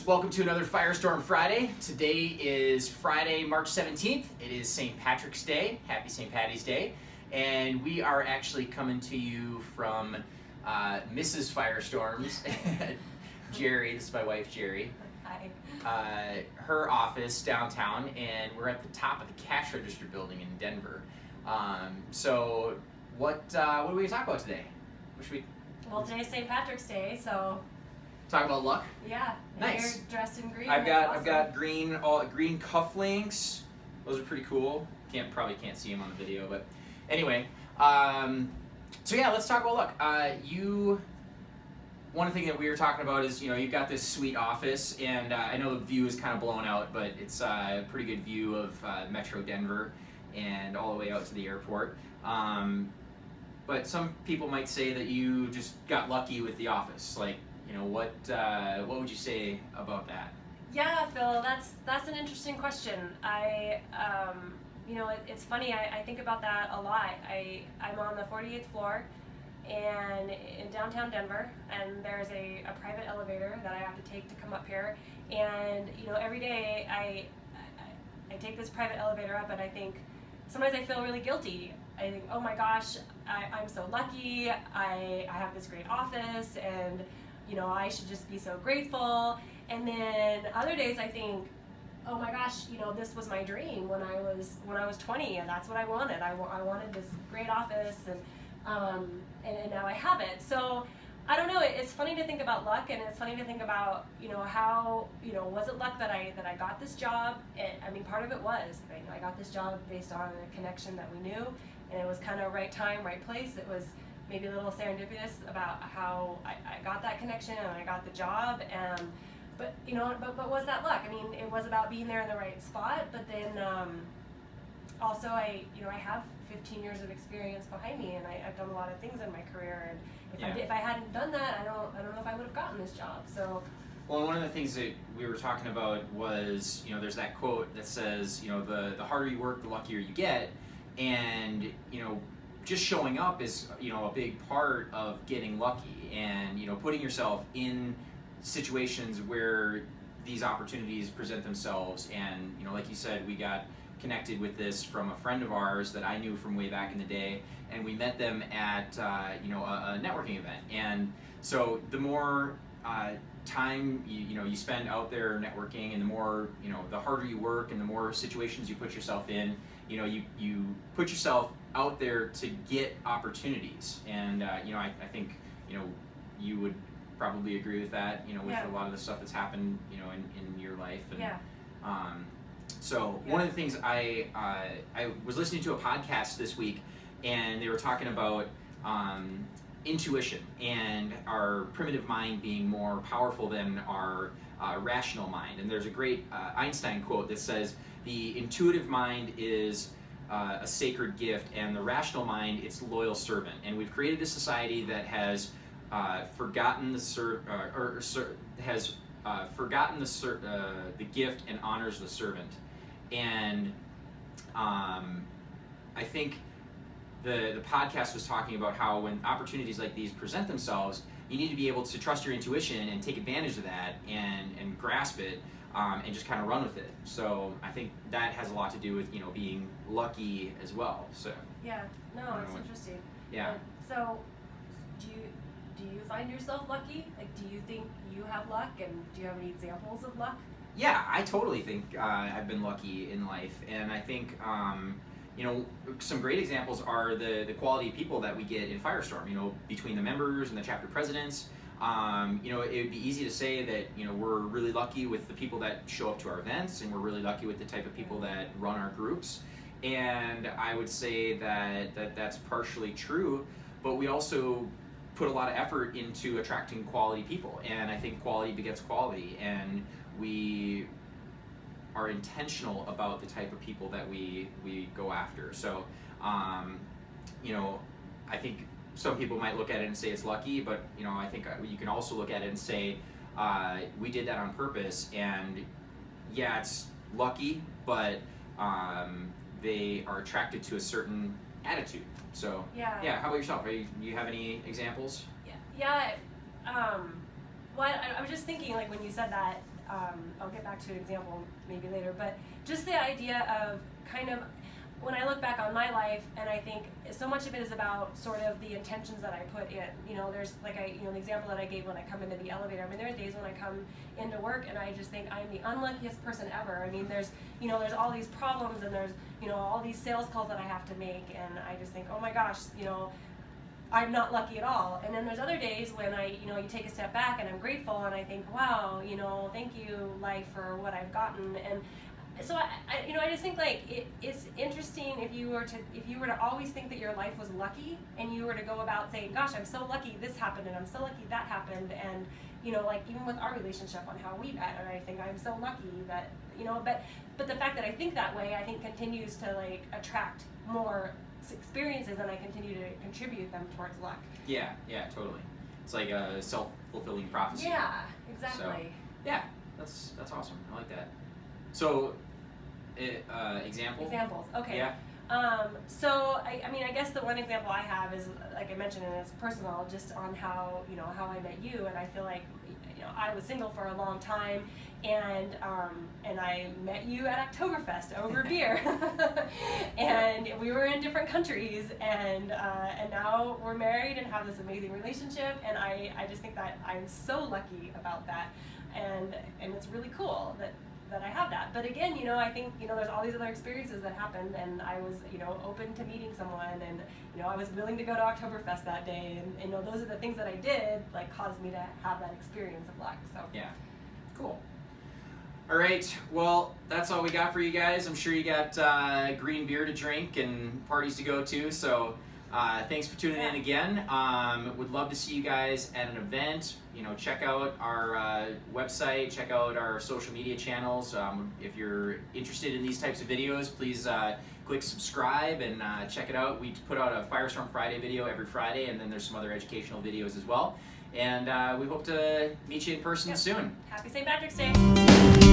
welcome to another Firestorm Friday. Today is Friday, March 17th. It is St. Patrick's Day. Happy St. Patty's Day. And we are actually coming to you from Mrs. Firestorm's, Jerry, this is my wife, Jerry. Hi. Her office downtown, and we're at the top of the cash register building in Denver. So what are we going to talk about today? What should we... Well, today's St. Patrick's Day, so... Talk about luck? Yeah. Nice. You're dressed in green. I've That's got green cufflinks. Those are pretty cool. Probably can't see them on the video, but anyway. So yeah, let's talk about luck. One thing that we were talking about is, you've got this sweet office, and I know the view is kind of blown out, but it's a pretty good view of Metro Denver and all the way out to the airport. But some people might say that you just got lucky with the office. Like, what would you say about that? Yeah, Phil, that's an interesting question. It's funny. I think about that a lot. I'm on the 48th floor, and in downtown Denver, and there's a private elevator that I have to take to come up here. And every day I take this private elevator up, and I think sometimes I feel really guilty. I think, oh my gosh, I'm so lucky. I have this great office, and I should just be so grateful. And then other days I think, oh my gosh, this was my dream when I was 20, and that's what I wanted. I wanted this great office, and now I have it. So I don't know. It's funny to think about luck, and it's funny to think about how was it luck that I got this job? Part of it was. I got this job based on a connection that we knew, and it was kind of right time, right place. It was maybe a little serendipitous about how I got that connection and I got the job. But was that luck? It was about being there in the right spot. But then also I have 15 years of experience behind me, and I've done a lot of things in my career. And if I hadn't done that, I don't know if I would have gotten this job. So. Well, one of the things that we were talking about was, there's that quote that says, the harder you work, the luckier you get. And, just showing up is, a big part of getting lucky, and, putting yourself in situations where these opportunities present themselves. And, like you said, we got connected with this from a friend of ours that I knew from way back in the day, and we met them at, a networking event. And so the more time you spend out there networking, and the more the harder you work, and the more situations you put yourself in, you put yourself out there to get opportunities. And I think you would probably agree with that, with a lot of the stuff that's happened in your life. And, one of the things I was listening to a podcast this week, and they were talking about intuition and our primitive mind being more powerful than our rational mind. And there's a great Einstein quote that says, the intuitive mind is a sacred gift, and the rational mind, it's loyal servant. And we've created a society that has forgotten the gift and honors the servant. And I think the podcast was talking about how when opportunities like these present themselves, you need to be able to trust your intuition and take advantage of that and grasp it, and just kind of run with it. So I think that has a lot to do with being lucky as well. So yeah, no, it's interesting. Yeah. So do you find yourself lucky? Like, do you think you have luck, and do you have any examples of luck? Yeah, I totally think I've been lucky in life, and I think some great examples are the quality of people that we get in Firestorm. Between the members and the chapter presidents. It would be easy to say that we're really lucky with the people that show up to our events, and we're really lucky with the type of people that run our groups. And I would say that's partially true, but we also put a lot of effort into attracting quality people, and I think quality begets quality, and we are intentional about the type of people that we go after. So I think some people might look at it and say it's lucky, but I think you can also look at it and say we did that on purpose, and yeah, it's lucky, but they are attracted to a certain attitude. So yeah, how about yourself? Do you have any examples? Well, I was just thinking, like, when you said that, I'll get back to an example maybe later, but just the idea of kind of, when I look back on my life, and I think so much of it is about sort of the intentions that I put in. You know, there's like the example that I gave when I come into the elevator. I mean, there are days when I come into work and I just think I'm the unluckiest person ever. I mean, there's all these problems, and there's, all these sales calls that I have to make, and I just think, oh my gosh, I'm not lucky at all. And then there's other days when you take a step back and I'm grateful, and I think, wow, thank you, life, for what I've gotten. And so I just think like it's interesting if you were to always think that your life was lucky, and you were to go about saying, gosh, I'm so lucky this happened, and I'm so lucky that happened, and like even with our relationship on how we met, and I think I'm so lucky that but the fact that I think that way, I think continues to like attract more experiences, and I continue to contribute them towards luck. Yeah, totally. It's like a self-fulfilling prophecy. Yeah, exactly. So, yeah, that's awesome. I like that. So, examples, okay. Yeah. So I guess the one example I have is, like I mentioned, and it's personal, just on how how I met you. And I feel like I was single for a long time, and I met you at Oktoberfest over beer, and we were in different countries, and now we're married and have this amazing relationship, and I just think that I'm so lucky about that, and it's really cool that I have that. But again, I think, there's all these other experiences that happened, and I was, open to meeting someone, and, I was willing to go to Oktoberfest that day, and, those are the things that I did, like, caused me to have that experience of luck, so. Yeah, cool. All right, well, that's all we got for you guys. I'm sure you got green beer to drink and parties to go to, so thanks for tuning in again. Would love to see you guys at an event. Check out our website, check out our social media channels. If you're interested in these types of videos, please click subscribe and check it out. We put out a Firestorm Friday video every Friday, and then there's some other educational videos as well. And we hope to meet you in person soon. Happy St. Patrick's Day.